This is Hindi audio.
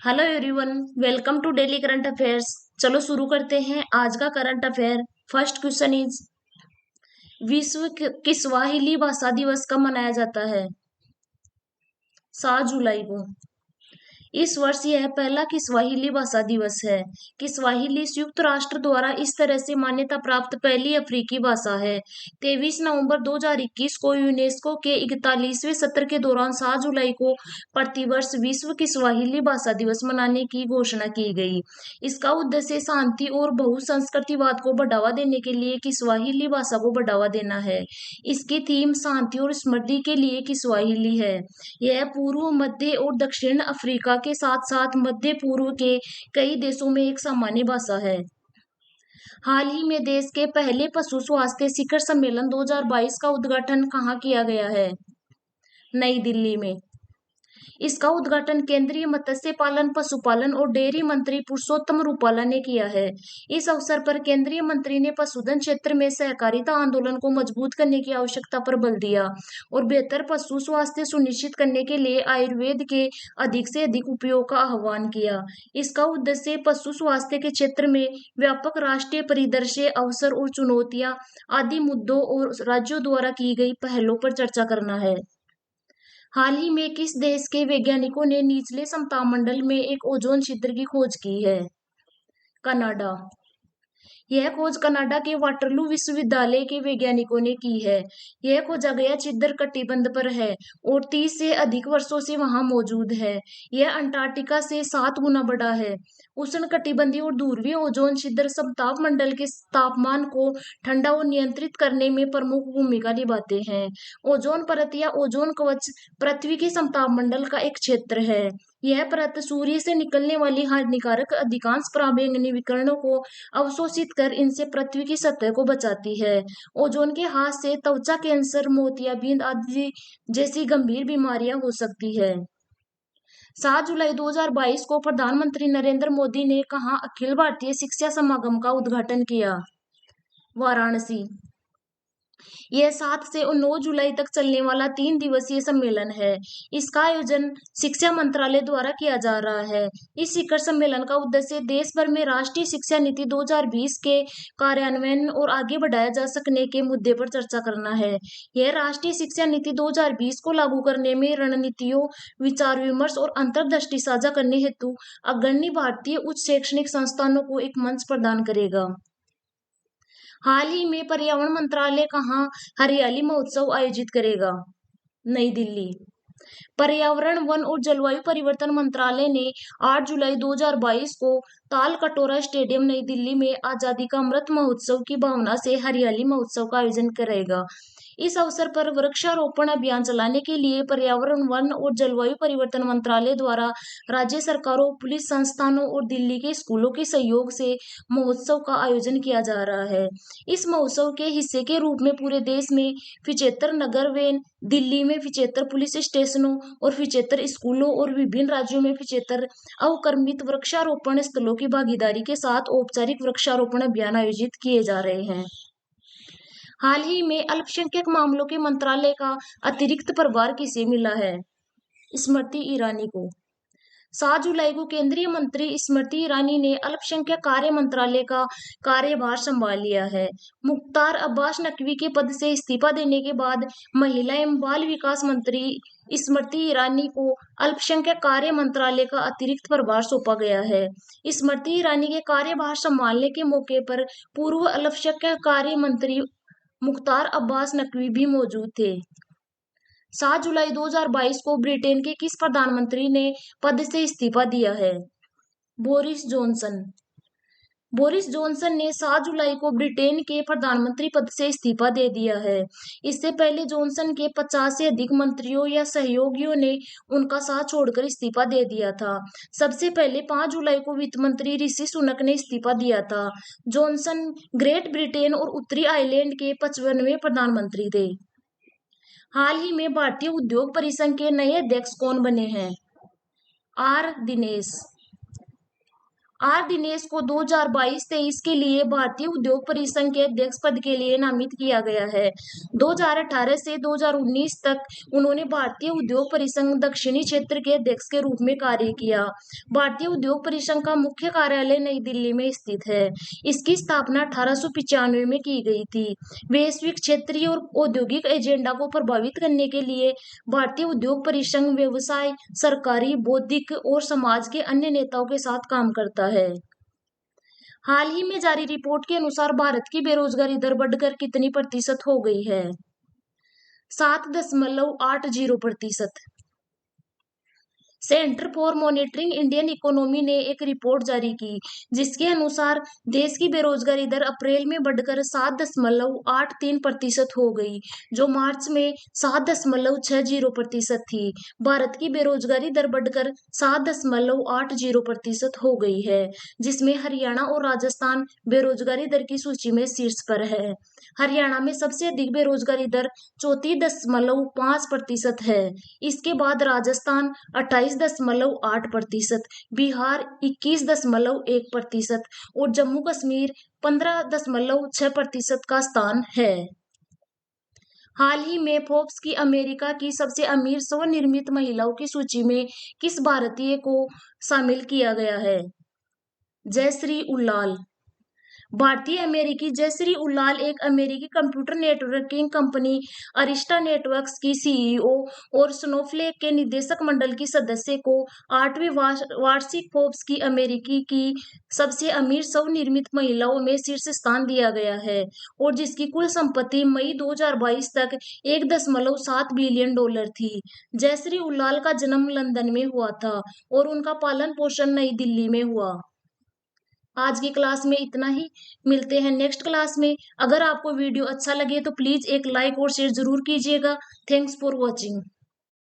Hello everyone, welcome to daily current affairs. चलो शुरू करते हैं आज का current affair. First question is, विश्व किस्वाहिली भाषा दिवस कब मनाया जाता है? 7 जुलाई को। इस वर्ष यह पहला किस्वाहिली भाषा दिवस है। किस्वाहिली संयुक्त राष्ट्र द्वारा इस तरह से मान्यता प्राप्त पहली अफ्रीकी भाषा है। 23 नवंबर 2021 को यूनेस्को के 41वें सत्र के दौरान 7 जुलाई को प्रतिवर्ष विश्व किस्वाहिली भाषा दिवस मनाने की घोषणा की गई। इसका उद्देश्य शांति और बहुसंस्कृतिवाद को बढ़ावा देने के लिए किस्वाहिली भाषा को बढ़ावा देना है। इसकी थीम शांति और समृद्धि के लिए किस्वाहिली है। यह पूर्व, मध्य और दक्षिण अफ्रीका के साथ साथ मध्य पूर्व के कई देशों में एक सामान्य भाषा है। हाल ही में देश के पहले पशु स्वास्थ्य शिखर सम्मेलन 2022 का उद्घाटन कहाँ किया गया है? नई दिल्ली में। इसका उद्घाटन केंद्रीय मत्स्य पालन, पशुपालन और डेयरी मंत्री पुरुषोत्तम रूपाला ने किया है। इस अवसर पर केंद्रीय मंत्री ने पशुधन क्षेत्र में सहकारिता आंदोलन को मजबूत करने की आवश्यकता पर बल दिया और बेहतर पशु स्वास्थ्य सुनिश्चित करने के लिए आयुर्वेद के अधिक से अधिक उपयोग का आह्वान किया। इसका उद्देश्य पशु स्वास्थ्य के क्षेत्र में व्यापक राष्ट्रीय परिदृश्य, अवसर और चुनौतियां आदि मुद्दों और राज्यों द्वारा की गई पहलों पर चर्चा करना है। हाल ही में किस देश के वैज्ञानिकों ने निचले समताप में एक ओजोन छिद्र की खोज की है? कनाडा। यह खोज कनाडा के वाटरलू विश्वविद्यालय के वैज्ञानिकों ने की है। यह खोजा गया छिद्र कटिबंध पर है और 30 से अधिक वर्षों से वहां मौजूद है। यह अंटार्कटिका से 7 गुना बड़ा है। उष्णकटिबंधीय और ध्रुवीय ओजोन छिद्र समताप मंडल के तापमान को ठंडा और नियंत्रित करने में प्रमुख भूमिका निभाते हैं। ओजोन परत या ओजोन कवच पृथ्वी के समताप मंडल का एक क्षेत्र है। यह परत सूर्य से निकलने वाली हानिकारक अधिकांश पराबैंगनी विकिरणों को अवशोषित कर इनसे पृथ्वी की सतह को बचाती है। ओजोन के हाथ से त्वचा कैंसर, मोतियाबिंद आदि जैसी गंभीर बीमारियां हो सकती है। 7 जुलाई 2022 को प्रधानमंत्री नरेंद्र मोदी ने कहा अखिल भारतीय शिक्षा समागम का उद्घाटन किया? वाराणसी। यह 7 से 9 जुलाई तक चलने वाला 3 दिवसीय सम्मेलन है। इसका आयोजन शिक्षा मंत्रालय द्वारा किया जा रहा है। इस शिखर सम्मेलन का उद्देश्य देश भर में राष्ट्रीय शिक्षा नीति 2020 के कार्यान्वयन और आगे बढ़ाया जा सकने के मुद्दे पर चर्चा करना है। यह राष्ट्रीय शिक्षा नीति 2020 को लागू करने में रणनीतियों, विचार विमर्श और अंतर्दृष्टि साझा करने हेतु अग्रणी भारतीय उच्च शैक्षणिक संस्थानों को एक मंच प्रदान करेगा। हाल ही में पर्यावरण मंत्रालय कहाँ हरियाली महोत्सव आयोजित करेगा? नई दिल्ली। पर्यावरण, वन और जलवायु परिवर्तन मंत्रालय ने 8 जुलाई 2022 को ताल कटोरा स्टेडियम नई दिल्ली में आजादी का अमृत महोत्सव की भावना से हरियाली महोत्सव का आयोजन करेगा। इस अवसर पर वृक्षारोपण अभियान चलाने के लिए पर्यावरण, वन और जलवायु परिवर्तन मंत्रालय द्वारा राज्य सरकारों, पुलिस संस्थानों और दिल्ली के स्कूलों के सहयोग से महोत्सव का आयोजन किया जा रहा है। इस महोत्सव के हिस्से के रूप में पूरे देश में 75 नगर वैन, दिल्ली में 75 पुलिस स्टेशनों और 75 स्कूलों और विभिन्न राज्यों में 75 अवक्रमित वृक्षारोपण स्थलों की भागीदारी के साथ औपचारिक वृक्षारोपण अभियान आयोजित किए जा रहे हैं। हाल ही में अल्पसंख्यक मामलों के मंत्रालय का अतिरिक्त प्रभार किसे मिला है? स्मृति ईरानी को। 7 जुलाई को केंद्रीय मंत्री स्मृति ईरानी ने अल्पसंख्यक कार्य मंत्रालय का कार्यभार संभाल लिया है। मुख्तार अब्बास नकवी के पद से इस्तीफा देने के बाद महिला एवं बाल विकास मंत्री स्मृति ईरानी को अल्पसंख्यक कार्य मंत्रालय का अतिरिक्त प्रभार सौंपा गया है। स्मृति ईरानी के कार्यभार संभालने के मौके पर पूर्व अल्पसंख्यक कार्य मंत्री मुख्तार अब्बास नकवी भी मौजूद थे। 7 जुलाई 2022 को ब्रिटेन के किस प्रधानमंत्री ने पद से इस्तीफा दिया है? Boris Johnson. बोरिस जॉनसन ने 7 जुलाई को ब्रिटेन के प्रधानमंत्री पद से इस्तीफा दे दिया है। इससे पहले जॉनसन के 50 से अधिक मंत्रियों या सहयोगियों ने उनका साथ छोड़कर इस्तीफा दे दिया था। सबसे पहले 5 जुलाई को वित्त मंत्री ऋषि सुनक ने इस्तीफा दिया था। जॉनसन ग्रेट ब्रिटेन और उत्तरी आयरलैंड के 55वें प्रधानमंत्री थे। हाल ही में भारतीय उद्योग परिसंघ के नए अध्यक्ष कौन बने हैं? आर दिनेश। आर दिनेश को 2022-23 के लिए भारतीय उद्योग परिसंघ के अध्यक्ष पद के लिए नामित किया गया है। 2018 से 2019 तक उन्होंने भारतीय उद्योग परिसंघ दक्षिणी क्षेत्र के अध्यक्ष के रूप में कार्य किया। भारतीय उद्योग परिसंघ का मुख्य कार्यालय नई दिल्ली में स्थित है। इसकी स्थापना 1895 में की गई थी। वैश्विक, क्षेत्रीय और औद्योगिक एजेंडा को प्रभावित करने के लिए भारतीय उद्योग परिसंघ व्यवसाय, सरकारी, बौद्धिक और समाज के अन्य नेताओं के साथ काम करता है। हाल ही में जारी रिपोर्ट के अनुसार भारत की बेरोजगारी दर बढ़कर कितनी प्रतिशत हो गई है? 7.80%। Centre for monitoring Indian economy ने एक रिपोर्ट जारी की, जिसके अनुसार देश की बेरोजगारी दर अप्रैल में बढ़कर 7.83% हो गई, जो मार्च में 7.60% थी। भारत की बेरोजगारी दर बढ़कर 7.80% हो गई है, जिसमें हरियाणा और राजस्थान बेरोजगारी दर की सूची में शीर्ष पर है। हरियाणा में सबसे अधिक बेरोजगारी दर 34.5% है। इसके बाद राजस्थान 28.8%, बिहार 21.1% और जम्मू कश्मीर 15.6% का स्थान है। हाल ही में फोर्ब्स की अमेरिका की सबसे अमीर स्वनिर्मित महिलाओं की सूची में किस भारतीय को शामिल किया गया है? जयश्री उल्लाल। भारतीय अमेरिकी जयश्री उल्लाल एक अमेरिकी computer networking company Arista networks की सीईओ और स्नोफ्लेक के निदेशक मंडल की सदस्य को 8वीं वार्षिक फोर्ब्स की अमेरिकी की सबसे अमीर स्वनिर्मित महिलाओं में शीर्ष स्थान दिया गया है, और जिसकी कुल संपत्ति मई 2022 तक $1.7 बिलियन थी। जयश्री उल्लाल का जन्म लंदन में हुआ था और उनका पालन पोषण नई दिल्ली में हुआ। आज की क्लास में इतना ही। मिलते हैं नेक्स्ट क्लास में। अगर आपको वीडियो अच्छा लगे तो प्लीज एक लाइक और शेयर जरूर कीजिएगा। Thanks for watching.